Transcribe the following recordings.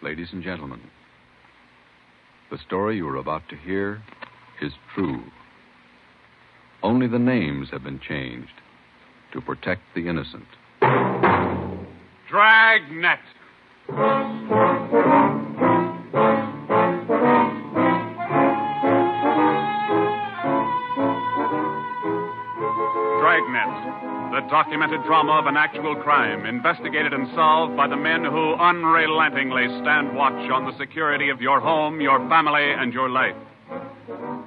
Ladies and gentlemen, the story you are about to hear is true. Only the names have been changed to protect the innocent. Dragnet. Dragnet, the documented drama of an actual crime, investigated and solved by the men who unrelentingly stand watch on the security of your home, your family, and your life.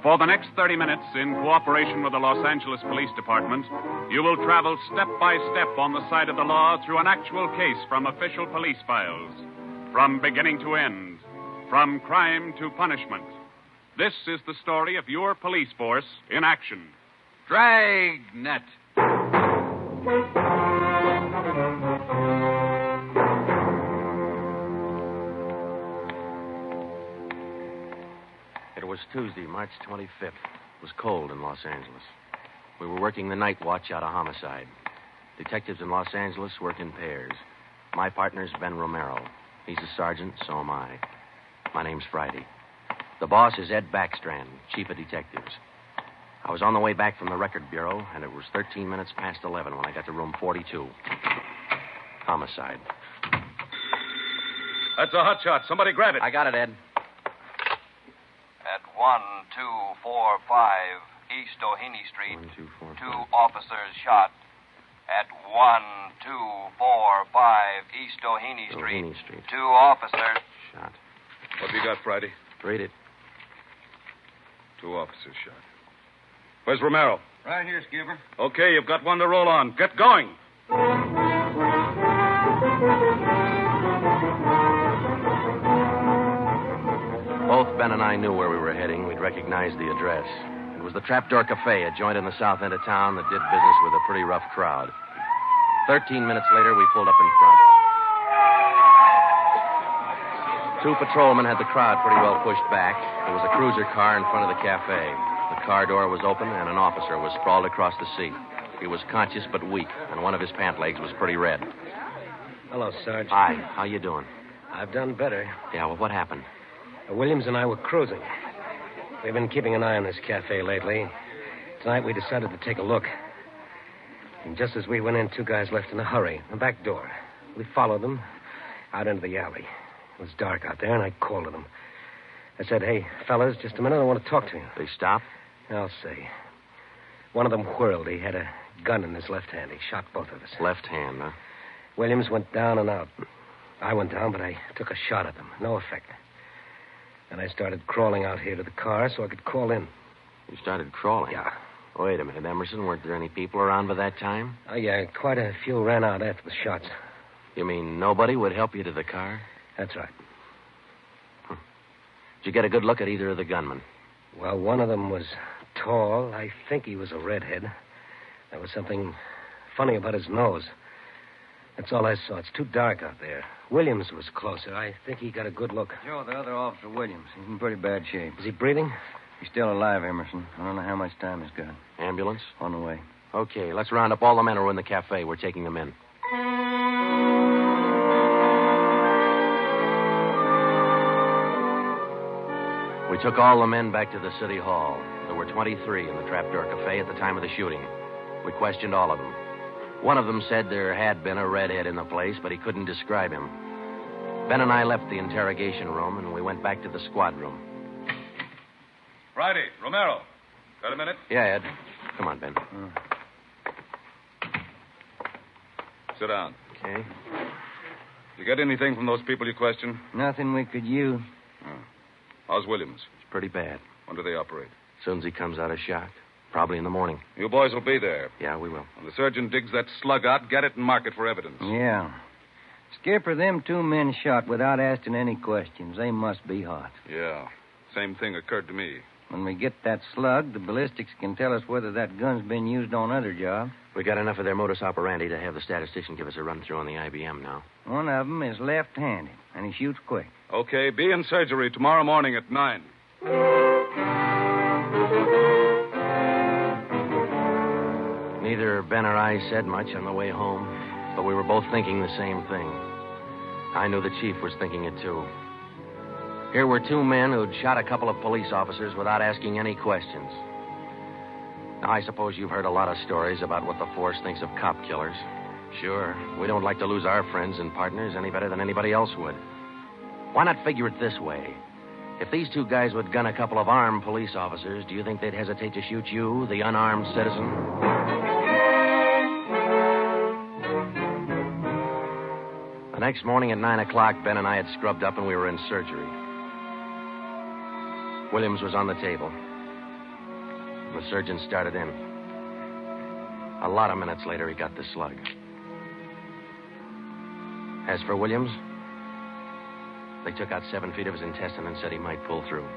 For the next 30 minutes, in cooperation with the Los Angeles Police Department, you will travel step by step on the side of the law through an actual case from official police files. From beginning to end, from crime to punishment. This is the story of your police force in action. Dragnet. It was Tuesday, March 25th. It was cold in Los Angeles. We were working the night watch out of Homicide. Detectives in Los Angeles work in pairs. My partner's Ben Romero. He's a sergeant, so am I. My name's Friday. The boss is Ed Backstrand, chief of detectives. I was on the way back from the record bureau, and it was 13 minutes past 11 when I got to room 42. Homicide. That's a hot shot. Somebody grab it. I got it, Ed. At 1245 East O'Haney Street, 1, 2, 4, 5. two officers shot. At 1245 East O'Haney Street, two officers shot. What have you got, Friday? Read it. 2 officers shot. Where's Romero? Right here, Skipper. Okay, you've got one to roll on. Get going. Both Ben and I knew where we were heading. We'd recognized the address. It was the Trapdoor Cafe, a joint in the south end of town that did business with a pretty rough crowd. 13 minutes later, we pulled up in front. 2 patrolmen had the crowd pretty well pushed back. There was a cruiser car in front of the cafe. The car door was open, and an officer was sprawled across the seat. He was conscious but weak, and one of his pant legs was pretty red. Hello, Sarge. Hi, how you doing? I've done better. Yeah, well, what happened? Williams and I were cruising. We've been keeping an eye on this cafe lately. Tonight we decided to take a look. And just as we went in, 2 guys left in a hurry. The back door. We followed them out into the alley. It was dark out there, and I called to them. I said, "Hey, fellas, just a minute. I want to talk to you." They stopped? I'll say. One of them whirled. He had a gun in his left hand. He shot both of us. Left hand, huh? Williams went down and out. I went down, but I took a shot at them. No effect. And I started crawling out here to the car so I could call in. You started crawling? Yeah. Wait a minute, Emerson. Weren't there any people around by that time? Oh, yeah. Quite a few ran out after the shots. You mean nobody would help you to the car? That's right. Did you get a good look at either of the gunmen? Well, one of them was tall. I think he was a redhead. There was something funny about his nose. That's all I saw. It's too dark out there. Williams was closer. I think he got a good look. Joe, the other officer, Williams. He's in pretty bad shape. Is he breathing? He's still alive, Emerson. I don't know how much time he's got. Ambulance? On the way. Okay, let's round up all the men who are in the cafe. We're taking them in. We took all the men back to the city hall. There were 23 in the Trapdoor Cafe at the time of the shooting. We questioned all of them. One of them said there had been a redhead in the place, but he couldn't describe him. Ben and I left the interrogation room, and we went back to the squad room. Friday, Romero. Got a minute? Yeah, Ed. Come on, Ben. Sit down. Okay. You get anything from those people you questioned? Nothing we could use. Oh. How's Williams? It's pretty bad. When do they operate? As soon as he comes out of shock. Probably in the morning. You boys will be there. Yeah, we will. When the surgeon digs that slug out, get it and mark it for evidence. Yeah. Skipper, them 2 men shot without asking any questions. They must be hot. Yeah. Same thing occurred to me. When we get that slug, the ballistics can tell us whether that gun's been used on other jobs. We got enough of their modus operandi to have the statistician give us a run-through on the IBM now. One of them is left-handed, and he shoots quick. Okay, be in surgery tomorrow morning at 9. Neither Ben or I said much on the way home, but we were both thinking the same thing. I knew the chief was thinking it, too. Here were two men who'd shot a couple of police officers without asking any questions. Now, I suppose you've heard a lot of stories about what the force thinks of cop killers. Sure, we don't like to lose our friends and partners any better than anybody else would. Why not figure it this way? If these two guys would gun a couple of armed police officers, do you think they'd hesitate to shoot you, the unarmed citizen? The next morning at 9 o'clock, Ben and I had scrubbed up and we were in surgery. Williams was on the table. The surgeon started in. A lot of minutes later, he got the slug. As for Williams, they took out 7 feet of his intestine and said he might pull through.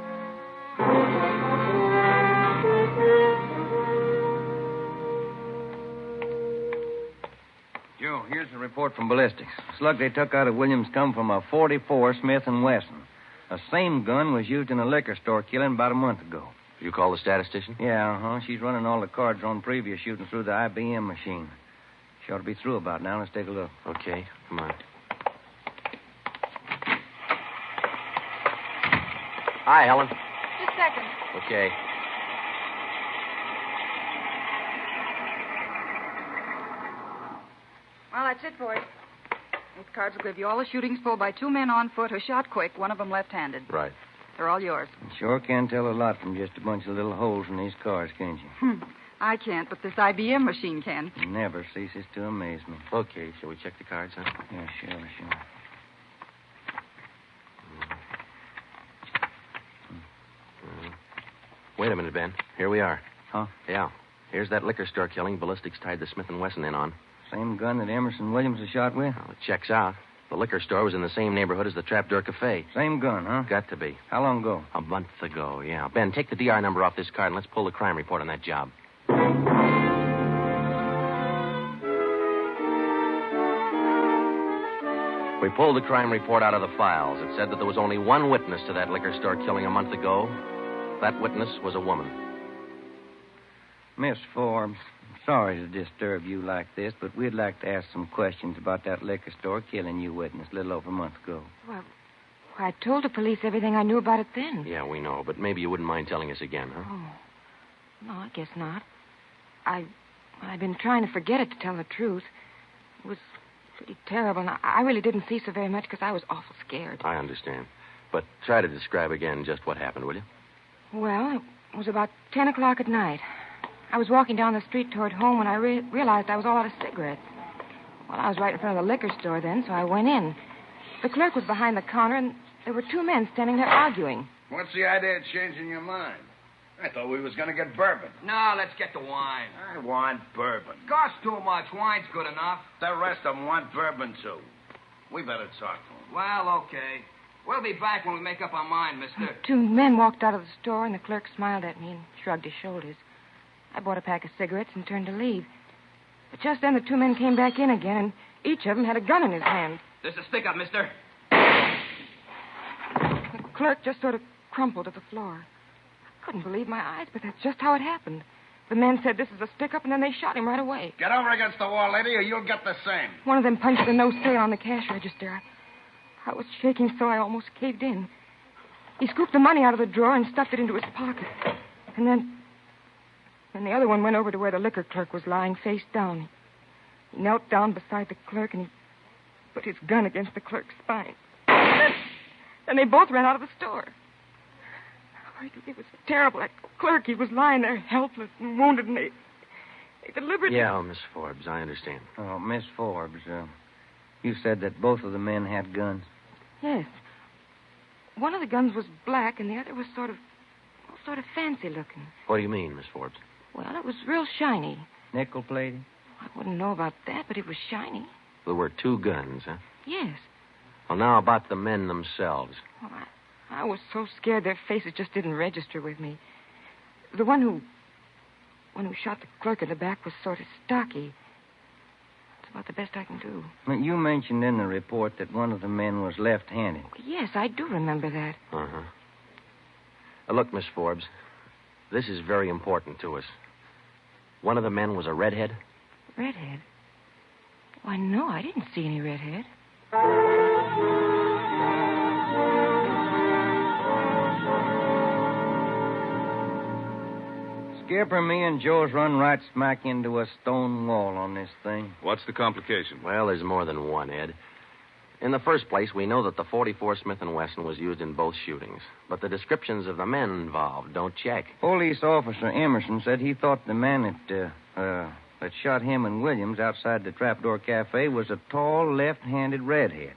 Joe, here's the report from ballistics. The slug they took out of Williams come from a .44 Smith & Wesson. The same gun was used in a liquor store killing about a month ago. You call the statistician? Yeah, She's running all the cards on previous shooting through the IBM machine. She ought to be through about now. Let's take a look. Okay, come on. Hi, Helen. Just a second. Okay. Well, that's it for you. These cards will give you all the shootings pulled by 2 men on foot who shot quick, one of them left-handed. Right. They're all yours. You sure can tell a lot from just a bunch of little holes in these cards, can't you? I can't, but this IBM machine can. It never ceases to amaze me. Okay, shall we check the cards, huh? Yeah, sure. Wait a minute, Ben. Here we are. Huh? Yeah. Here's that liquor store killing ballistics tied the Smith & Wesson in on. Same gun that Emerson Williams was shot with? Well, it checks out. The liquor store was in the same neighborhood as the Trapdoor Cafe. Same gun, huh? Got to be. How long ago? A month ago, yeah. Ben, take the DR number off this card and let's pull the crime report on that job. We pulled the crime report out of the files. It said that there was only one witness to that liquor store killing a month ago. That witness was a woman. Miss Forbes, I'm sorry to disturb you like this, but we'd like to ask some questions about that liquor store killing you witnessed a little over a month ago. Well, I told the police everything I knew about it then. Yeah, we know, but maybe you wouldn't mind telling us again, huh? Oh. No, I guess not. I've been trying to forget it, to tell the truth. It was pretty terrible, and I really didn't see so very much because I was awful scared. I understand. But try to describe again just what happened, will you? Well, it was about 10 o'clock at night. I was walking down the street toward home when I realized I was all out of cigarettes. Well, I was right in front of the liquor store then, so I went in. The clerk was behind the counter, and there were 2 men standing there arguing. What's the idea of changing your mind? I thought we was going to get bourbon. No, let's get the wine. I want bourbon. Costs too much. Wine's good enough. The rest of them want bourbon, too. We better talk to them. Well, okay. We'll be back when we make up our mind, mister. 2 men walked out of the store, and the clerk smiled at me and shrugged his shoulders. I bought a pack of cigarettes and turned to leave. But just then the 2 men came back in again, and each of them had a gun in his hand. This is a stick-up, mister. The clerk just sort of crumpled to the floor. I couldn't believe my eyes, but that's just how it happened. The men said this is a stick-up, and then they shot him right away. Get over against the wall, lady, or you'll get the same. One of them punched the no sale on the cash register. I was shaking so I almost caved in. He scooped the money out of the drawer and stuffed it into his pocket. And then the other one went over to where the liquor clerk was lying face down. He knelt down beside the clerk, and he put his gun against the clerk's spine. And they both ran out of the store. It was terrible. That clerk, he was lying there helpless and wounded, and they deliberately... Yeah, Miss Forbes, I understand. Oh, Miss Forbes, you said that both of the men had guns. Yes. One of the guns was black, and the other was sort of fancy looking. What do you mean, Miss Forbes? Well, it was real shiny. Nickel-plated? I wouldn't know about that, but it was shiny. There were 2 guns, huh? Yes. Well, now about the men themselves. Well, I was so scared their faces just didn't register with me. The one who shot the clerk in the back was sort of stocky. That's about the best I can do. You mentioned in the report that one of the men was left-handed. Yes, I do remember that. Uh-huh. Look, Miss Forbes, this is very important to us. One of the men was a redhead? Redhead? Why, no, I didn't see any redhead. Skipper, me and Joe's run right smack into a stone wall on this thing. What's the complication? Well, there's more than one, Ed. In the first place, we know that the .44 Smith & Wesson was used in both shootings. But the descriptions of the men involved don't check. Police officer Emerson said he thought the man that shot him and Williams outside the Trapdoor Cafe was a tall, left-handed redhead.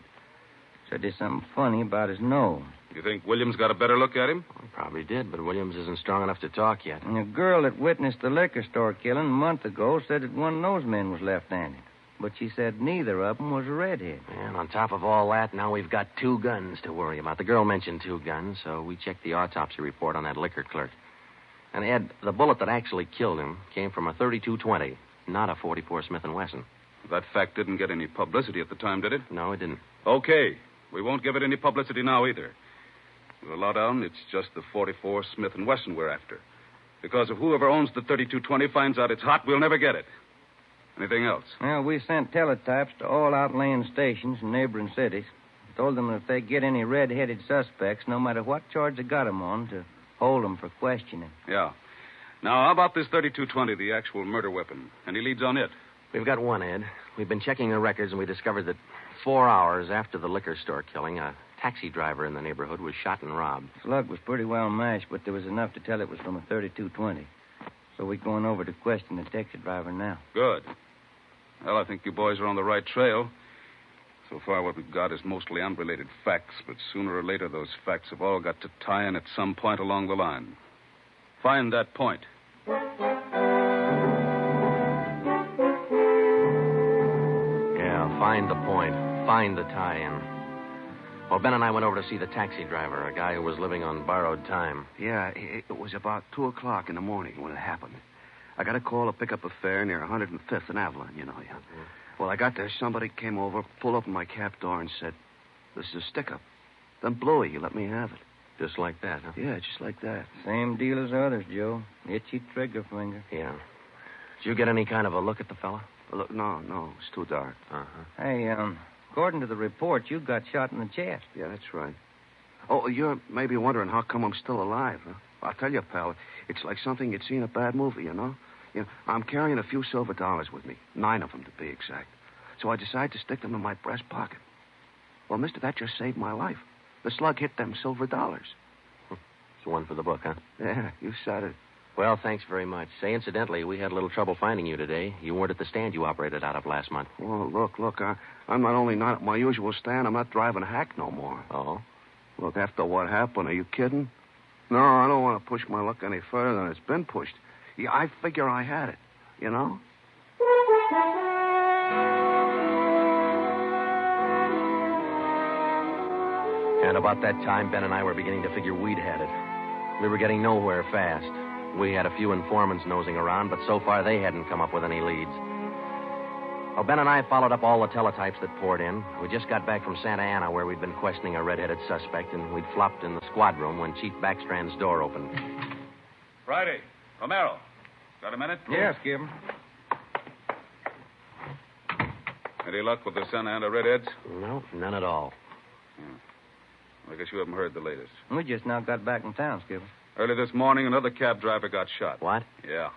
Said there's something funny about his nose. You think Williams got a better look at him? Well, probably did, but Williams isn't strong enough to talk yet. And a girl that witnessed the liquor store killing a month ago said that one of those men was left-handed. But she said neither of them was a redhead. And on top of all that, now we've got 2 guns to worry about. The girl mentioned 2 guns, so we checked the autopsy report on that liquor clerk. And, Ed, the bullet that actually killed him came from a .32-20, not a .44 Smith & Wesson. That fact didn't get any publicity at the time, did it? No, it didn't. Okay. We won't give it any publicity now either. With a lowdown, it's just the .44 Smith & Wesson we're after. Because if whoever owns the .32-20 finds out it's hot, we'll never get it. Anything else? Well, we sent teletypes to all outlying stations in neighboring cities. Told them that if they get any red-headed suspects, no matter what charge they got them on, to hold them for questioning. Yeah. Now, how about this .32-20, the actual murder weapon? Any leads on it? We've got one, Ed. We've been checking the records, and we discovered that 4 hours after the liquor store killing, a taxi driver in the neighborhood was shot and robbed. Slug was pretty well mashed, but there was enough to tell it was from a .32-20. So we're going over to question the taxi driver now. Good. Well, I think you boys are on the right trail. So far, what we've got is mostly unrelated facts, but sooner or later, those facts have all got to tie in at some point along the line. Find that point. Yeah, find the point. Find the tie-in. Well, Ben and I went over to see the taxi driver, a guy who was living on borrowed time. Yeah, it was about 2 o'clock in the morning when it happened. I got a call to pick up a fare near 105th and Avalon, you know. Yeah. Well, I got there. Somebody came over, pulled open my cab door, and said, "This is a stick-up." Then blew it. You let me have it. Just like that, huh? Yeah, just like that. Same deal as others, Joe. Itchy trigger finger. Yeah. Did you get any kind of a look at the fella? Look, no, it's too dark. Uh-huh. Hey, according to the report, you got shot in the chest. Yeah, that's right. Oh, you're maybe wondering how come I'm still alive, huh? I'll tell you, pal, it's like something you'd see in a bad movie, you know? I'm carrying a few silver dollars with me, 9 of them to be exact. So I decided to stick them in my breast pocket. Well, mister, that just saved my life. The slug hit them silver dollars. It's one for the book, huh? Yeah, you said it. Well, thanks very much. Say, incidentally, we had a little trouble finding you today. You weren't at the stand you operated out of last month. Oh, look, I'm not only not at my usual stand, I'm not driving a hack no more. Oh? Look, after what happened, are you kidding? No, I don't want to push my luck any further than it's been pushed. Yeah, I figure I had it, you know? And about that time, Ben and I were beginning to figure we'd had it. We were getting nowhere fast. We had a few informants nosing around, but so far they hadn't come up with any leads. Well, Ben and I followed up all the teletypes that poured in. We just got back from Santa Ana, where we'd been questioning a red-headed suspect, and we'd flopped in the squad room when Chief Backstrand's door opened. Friday. Romero. Got a minute? Yeah, Skipper. Any luck with the Santa Ana redheads? No, none at all. I guess you haven't heard the latest. We just now got back in town, Skipper. Early this morning, another cab driver got shot. What? Yeah.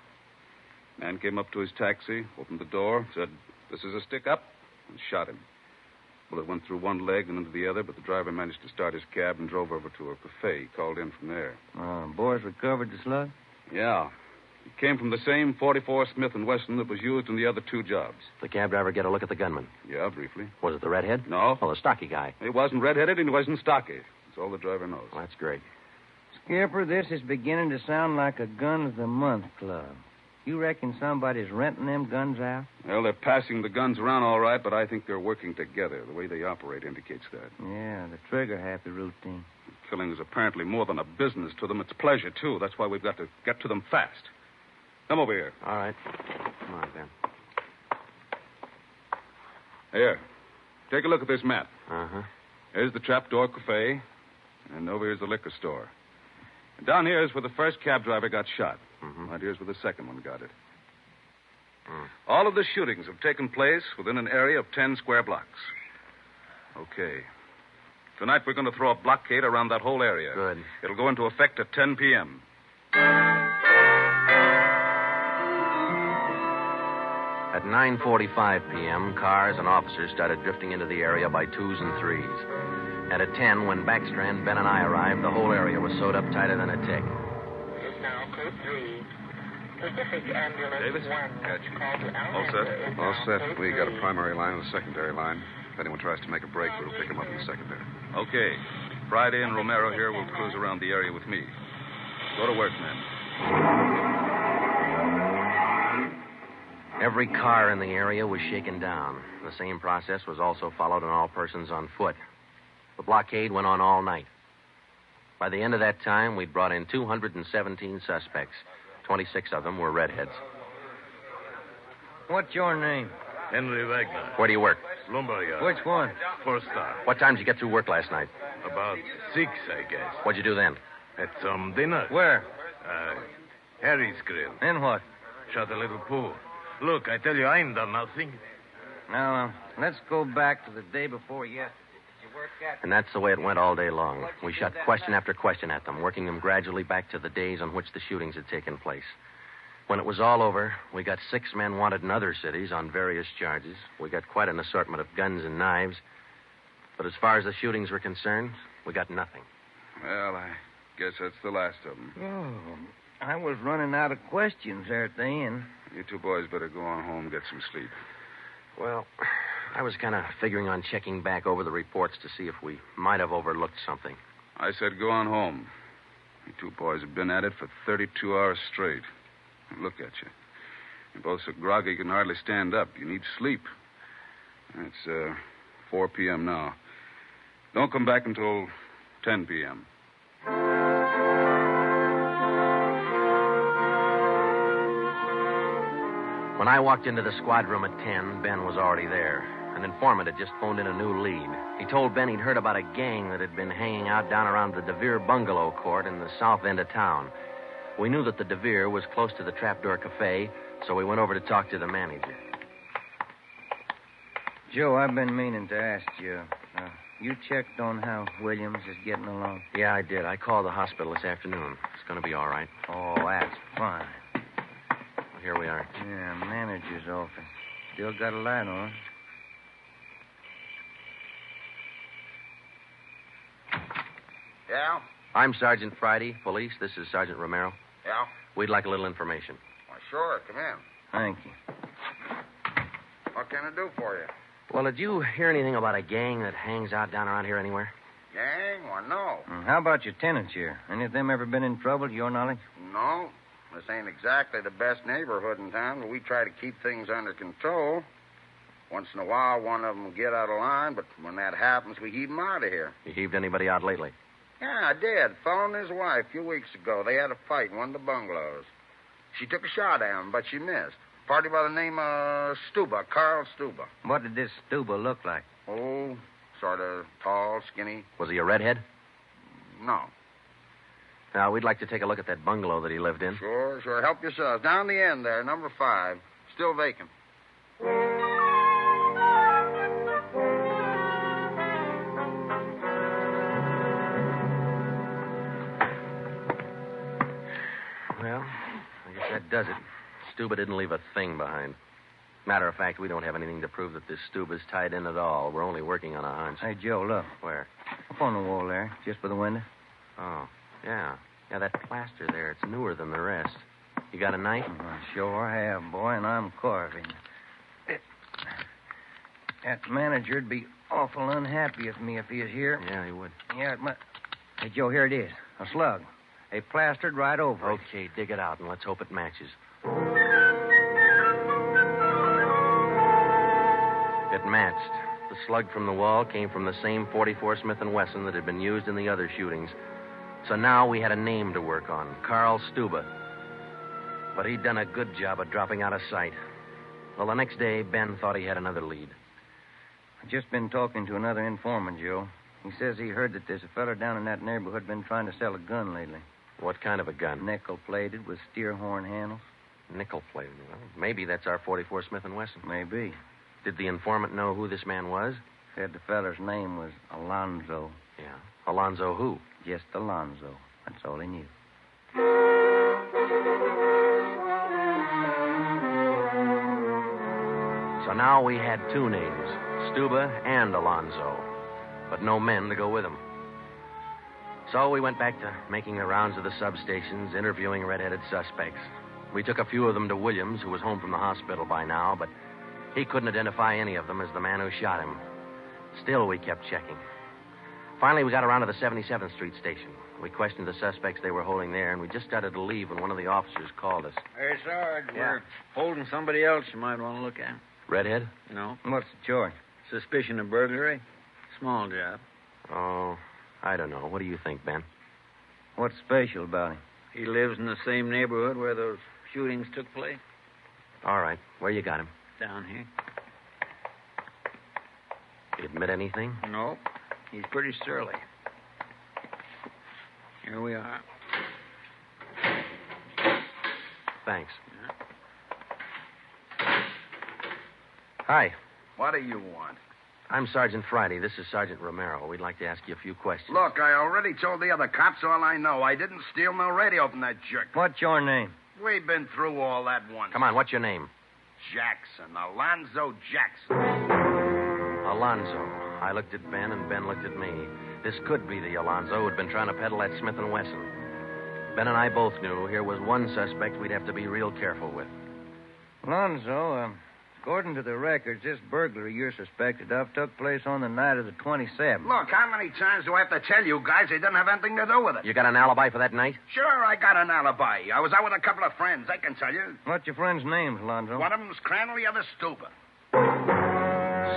Man came up to his taxi, opened the door, said, "This is a stick-up," and shot him. Bullet went through one leg and into the other, but the driver managed to start his cab and drove over to a cafe. He called in from there. Boys recovered the slug? Yeah. It came from the same .44 Smith & Wesson that was used in the other 2 jobs. The cab driver get a look at the gunman? Yeah, briefly. Was it the redhead? No. Oh, the stocky guy. He wasn't red-headed and he wasn't stocky. That's all the driver knows. Well, that's great. Skipper, this is beginning to sound like a Gun of the Month club. You reckon somebody's renting them guns out? Well, they're passing the guns around all right, but I think they're working together. The way they operate indicates that. Yeah, the trigger-happy routine. Killing is apparently more than a business to them. It's pleasure, too. That's why we've got to get to them fast. Come over here. All right. Come on, Ben. Here. Take a look at this map. Uh-huh. Here's the Trapdoor Cafe, and over here's the liquor store. And down here is where the first cab driver got shot. Mm-hmm. Right here's where the second one got it. All of the shootings have taken place within an area of 10 square blocks. Okay. Tonight we're going to throw a blockade around that whole area. Good. It'll go into effect at 10 p.m. At 9:45 p.m., cars and officers started drifting into the area by twos and threes. And at 10, when Backstrand, Ben, and I arrived, the whole area was sewed up tighter than a tick. This is now code 3. Pacific Ambulance Davis? 1. Gotcha. Call to All Alpha set? is All now set. code We got a 3. primary line and a secondary line. If anyone tries to make a break, we'll pick them up in the secondary. Okay. Friday and Romero here will cruise around the area with me. Go to work, men. Every car in the area was shaken down. The same process was also followed on all persons on foot. The blockade went on all night. By the end of that time, we'd brought in 217 suspects. 26 of them were redheads. What's your name? Henry Wagner. Where do you work? Lumberyard. Which one? First star. What time did you get through work last night? About 6, I guess. What'd you do then? Had some dinner. Where? Harry's Grill. Then what? Shot a little pool. Look, I tell you, I ain't done nothing. Now, let's go back to the day before yesterday. Did you work at... And that's the way it went all day long. We shot question after question at them, working them gradually back to the days on which the shootings had taken place. When it was all over, we got 6 men wanted in other cities on various charges. We got quite an assortment of guns and knives. But as far as the shootings were concerned, we got nothing. Well, I guess that's the last of them. Oh, I was running out of questions there at the end. You two boys better go on home and get some sleep. Well, I was kind of figuring on checking back over the reports to see if we might have overlooked something. I said go on home. You two boys have been at it for 32 hours straight. Look at you. You're both so groggy you can hardly stand up. You need sleep. It's 4 p.m. now. Don't come back until 10 p.m. When I walked into the squad room at 10, Ben was already there. An informant had just phoned in a new lead. He told Ben he'd heard about a gang that had been hanging out down around the DeVere bungalow court in the south end of town. We knew that the DeVere was close to the Trapdoor Cafe, so we went over to talk to the manager. Joe, I've been meaning to ask you. You checked on how Williams is getting along? Yeah, I did. I called the hospital this afternoon. It's going to be all right. Oh, that's fine. Well, here we are. Yeah, manager's office. Still got a light on. Yeah? I'm Sergeant Friday, police. This is Sergeant Romero. Yeah? We'd like a little information. Why, sure. Come in. Thank you. What can I do for you? Well, did you hear anything about a gang that hangs out down around here anywhere? Gang? Why, no. How about your tenants here? Any of them ever been in trouble, to your knowledge? No. This ain't exactly the best neighborhood in town, but we try to keep things under control. Once in a while, one of them will get out of line, but when that happens, we heave them out of here. You heaved anybody out lately? Yeah, I did. Fellow and his wife a few weeks ago. They had a fight in one of the bungalows. She took a shot at him, but she missed. Party by the name of Stuba, Carl Stuba. What did this Stuba look like? Oh, sort of tall, skinny. Was he a redhead? No. Now, we'd like to take a look at that bungalow that he lived in. Sure. Help yourselves. Down the end there, number 5. Still vacant. Well, I guess that does it. Stuba didn't leave a thing behind. Matter of fact, we don't have anything to prove that this Stuba's tied in at all. We're only working on a hunch. Hey, Joe, look. Where? Up on the wall there, just by the window. Oh, yeah. Yeah, that plaster there, it's newer than the rest. You got a knife? I sure have, boy, and I'm carving. That manager'd be awful unhappy with me if he was here. Yeah, he would. Yeah, it might... Hey, Joe, here it is. A slug. They plastered right over it. Okay, dig it out, and let's hope it matches. It matched. The slug from the wall came from the same .44 Smith & Wesson that had been used in the other shootings. So now we had a name to work on, Carl Stuba. But he'd done a good job of dropping out of sight. Well, the next day, Ben thought he had another lead. I've just been talking to another informant, Joe. He says he heard that there's a fella down in that neighborhood been trying to sell a gun lately. What kind of a gun? Nickel-plated with steer horn handles. Nickel-plated. Well, maybe that's our .44 Smith & Wesson. Maybe. Did the informant know who this man was? Said the feller's name was Alonzo. Yeah. Alonzo who? Just Alonzo. That's all he knew. So now we had two names, Stuba and Alonzo, but no men to go with them. So we went back to making the rounds of the substations, interviewing red-headed suspects. We took a few of them to Williams, who was home from the hospital by now, but he couldn't identify any of them as the man who shot him. Still, we kept checking. Finally, we got around to the 77th Street station. We questioned the suspects they were holding there, and we just started to leave when one of the officers called us. Hey, Sarge, we're holding somebody else you might want to look at. Redhead? No. What's the charge? Suspicion of burglary. Small job. Oh, I don't know. What do you think, Ben? What's special about him? He lives in the same neighborhood where those shootings took place. All right. Where you got him? Down here. He admit anything? No. He's pretty surly. Here we are. Thanks. Hi. What do you want? I'm Sergeant Friday. This is Sergeant Romero. We'd like to ask you a few questions. Look, I already told the other cops all I know. I didn't steal no radio from that jerk. What's your name? We've been through all that once. Come on, what's your name? Jackson. Alonzo Jackson. Alonzo. I looked at Ben, and Ben looked at me. This could be the Alonzo who'd been trying to peddle that Smith & Wesson. Ben and I both knew here was one suspect we'd have to be real careful with. Alonzo, according to the records, this burglary you're suspected of took place on the night of the 27th. Look, how many times do I have to tell you guys they didn't have anything to do with it? You got an alibi for that night? Sure, I got an alibi. I was out with a couple of friends, I can tell you. What's your friends' names, Alonzo? One of them's Crandall, the other Stuba.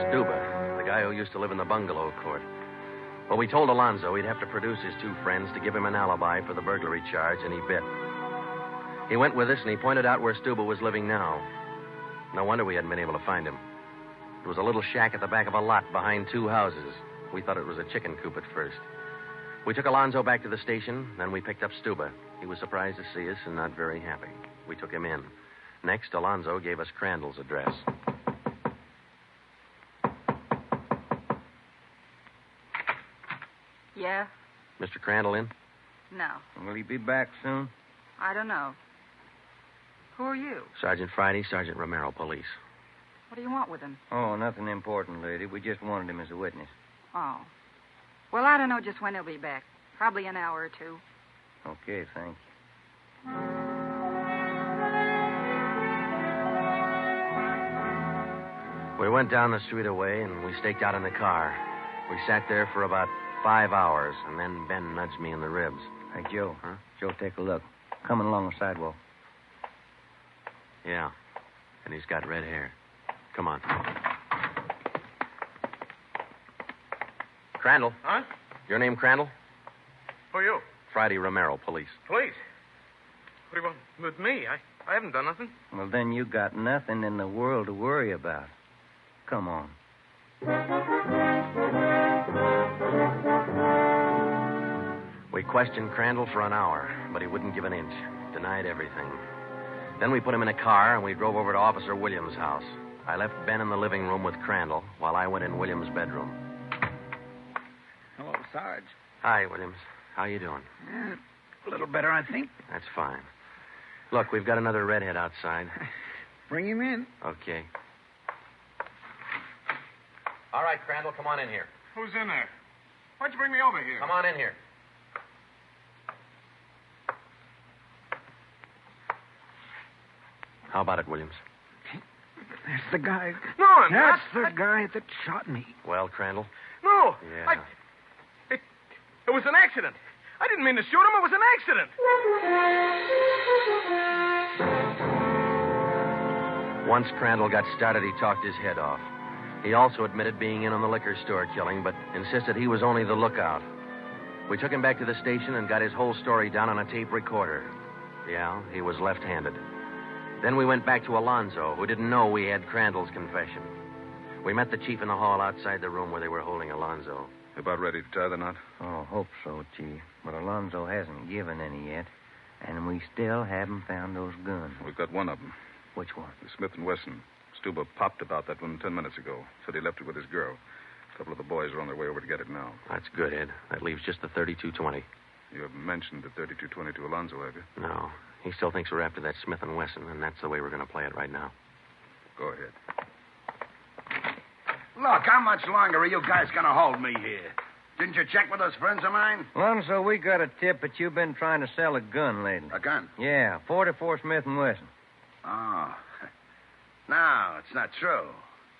Stuba, the guy who used to live in the bungalow court. Well, we told Alonzo he'd have to produce his two friends to give him an alibi for the burglary charge, and he bit. He went with us, and he pointed out where Stuba was living now. No wonder we hadn't been able to find him. It was a little shack at the back of a lot behind two houses. We thought it was a chicken coop at first. We took Alonzo back to the station, then we picked up Stuba. He was surprised to see us and not very happy. We took him in. Next, Alonzo gave us Crandall's address. Yeah? Mr. Crandall in? No. Will he be back soon? I don't know. Who are you? Sergeant Friday, Sergeant Romero, police. What do you want with him? Oh, nothing important, lady. We just wanted him as a witness. Oh. Well, I don't know just when he'll be back. Probably an hour or two. Okay, thank you. We went down the street away, and we staked out in the car. We sat there for about 5 hours, and then Ben nudged me in the ribs. Hey, Joe. Huh? Joe, take a look. Coming along the sidewalk. Yeah. And he's got red hair. Come on. Crandall. Huh? Your name Crandall? Who are you? Friday Romero, police. Police? What do you want with me? I haven't done nothing. Well, then you got nothing in the world to worry about. Come on. We questioned Crandall for an hour, but he wouldn't give an inch. Denied everything. Then we put him in a car, and we drove over to Officer Williams' house. I left Ben in the living room with Crandall while I went in Williams' bedroom. Hello, Sarge. Hi, Williams. How you doing? A little better, I think. That's fine. Look, we've got another redhead outside. Bring him in. Okay. All right, Crandall, come on in here. Who's in there? Why'd you bring me over here? Come on in here. How about it, Williams? That's the guy. No, I'm That's not. the guy that shot me. Well, Crandall? No. Yeah. It was an accident. I didn't mean to shoot him. It was an accident. Once Crandall got started, he talked his head off. He also admitted being in on the liquor store killing, but insisted he was only the lookout. We took him back to the station and got his whole story down on a tape recorder. Yeah, he was left-handed. Then we went back to Alonzo, who didn't know we had Crandall's confession. We met the chief in the hall outside the room where they were holding Alonzo. About ready to tie the knot? Oh, hope so, Chief. But Alonzo hasn't given any yet. And we still haven't found those guns. We've got one of them. Which one? The Smith & Wesson. Stuba popped about that one 10 minutes ago. Said he left it with his girl. A couple of the boys are on their way over to get it now. That's good, Ed. That leaves just the 32-20. You haven't mentioned the 32-20 to Alonzo, have you? No. He still thinks we're after that Smith & Wesson, and that's the way we're going to play it right now. Go ahead. Look, how much longer are you guys going to hold me here? Didn't you check with those friends of mine? Alonzo, we got a tip that you've been trying to sell a gun lately. A gun? Yeah, 44 Smith & Wesson. Oh. No, it's not true.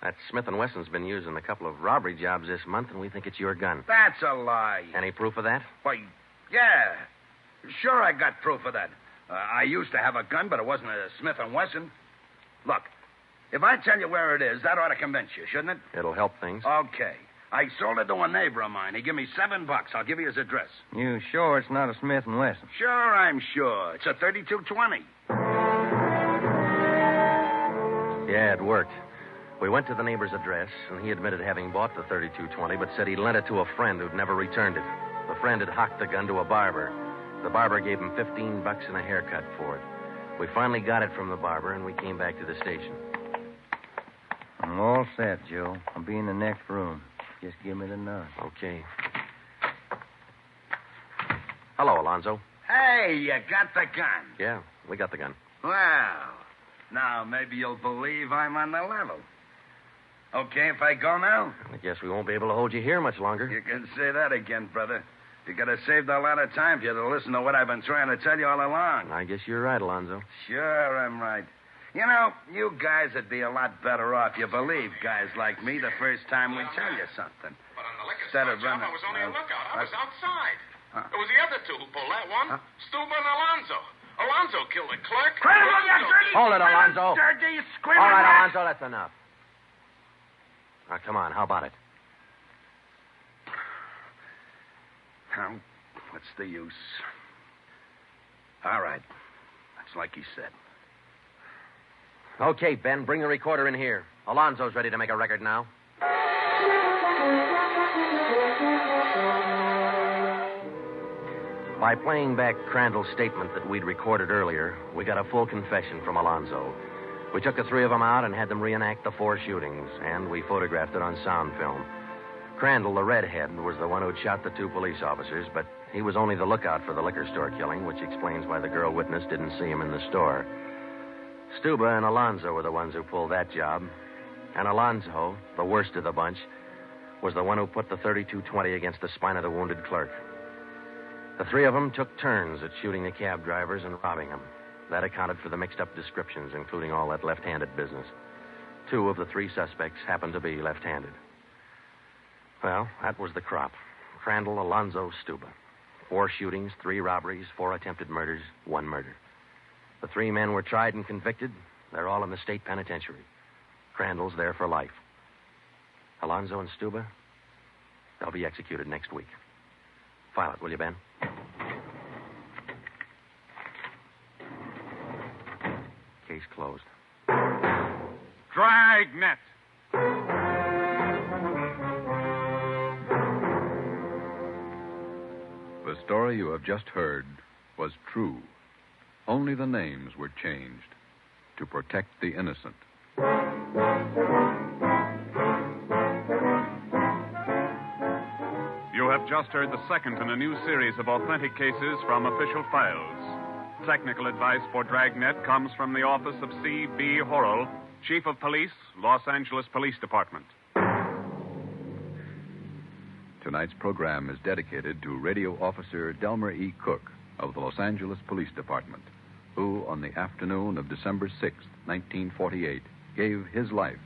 That Smith & Wesson's been used in a couple of robbery jobs this month, and we think it's your gun. That's a lie. Any proof of that? Why, yeah. Sure, I got proof of that. I used to have a gun, but it wasn't a Smith & Wesson. Look, if I tell you where it is, that ought to convince you, shouldn't it? It'll help things. Okay. I sold it to a neighbor of mine. He gave me $7. I'll give you his address. You sure it's not a Smith & Wesson? Sure, I'm sure. It's a 3220. Yeah, it worked. We went to the neighbor's address, and he admitted having bought the 3220, but said he lent it to a friend who'd never returned it. The friend had hocked the gun to a barber. The barber gave him $15 and a haircut for it. We finally got it from the barber, and we came back to the station. I'm all set, Joe. I'll be in the next room. Just give me the nod. Okay. Hello, Alonzo. Hey, you got the gun. Yeah, we got the gun. Well, now maybe you'll believe I'm on the level. Okay if I go now? I guess we won't be able to hold you here much longer. You can say that again, brother. You could have saved a lot of time if you'd have listened to what I've been trying to tell you all along. I guess you're right, Alonzo. Sure, I'm right. You know, you guys would be a lot better off. You believe guys like me the first time we tell you something. But on the liquor Instead store of job, running... I was only a lookout. I was outside. Huh? It was the other two who pulled that one. Stuba and Alonzo. Alonzo killed the clerk. Hold it, Alonzo. Dirty, All right, Alonzo, that's enough. Now, come on, how about it? Now, what's the use? All right. That's like he said. Okay, Ben, bring the recorder in here. Alonzo's ready to make a record now. By playing back Crandall's statement that we'd recorded earlier, we got a full confession from Alonzo. We took the three of them out and had them reenact the 4 shootings, and we photographed it on sound film. Crandall, the redhead, was the one who'd shot the 2 police officers, but he was only the lookout for the liquor store killing, which explains why the girl witness didn't see him in the store. Stuba and Alonzo were the ones who pulled that job, and Alonzo, the worst of the bunch, was the one who put the 3220 against the spine of the wounded clerk. The 3 of them took turns at shooting the cab drivers and robbing them. That accounted for the mixed-up descriptions, including all that left-handed business. 2 of the 3 suspects happened to be left-handed. Well, that was the crop. Crandall, Alonzo, Stuba. 4 shootings, 3 robberies, 4 attempted murders, 1 murder. The 3 men were tried and convicted. They're all in the state penitentiary. Crandall's there for life. Alonzo and Stuba, they'll be executed next week. File it, will you, Ben? Case closed. Dragnet. The story you have just heard was true. Only the names were changed to protect the innocent. You have just heard the second in a new series of authentic cases from official files. Technical advice for Dragnet comes from the office of C.B. Horrell, Chief of Police, Los Angeles Police Department. Tonight's program is dedicated to Radio Officer Delmer E. Cook of the Los Angeles Police Department, who, on the afternoon of December 6, 1948, gave his life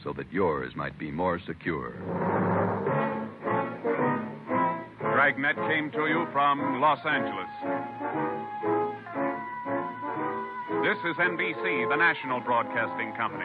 so that yours might be more secure. Dragnet came to you from Los Angeles. This is NBC, the national broadcasting company.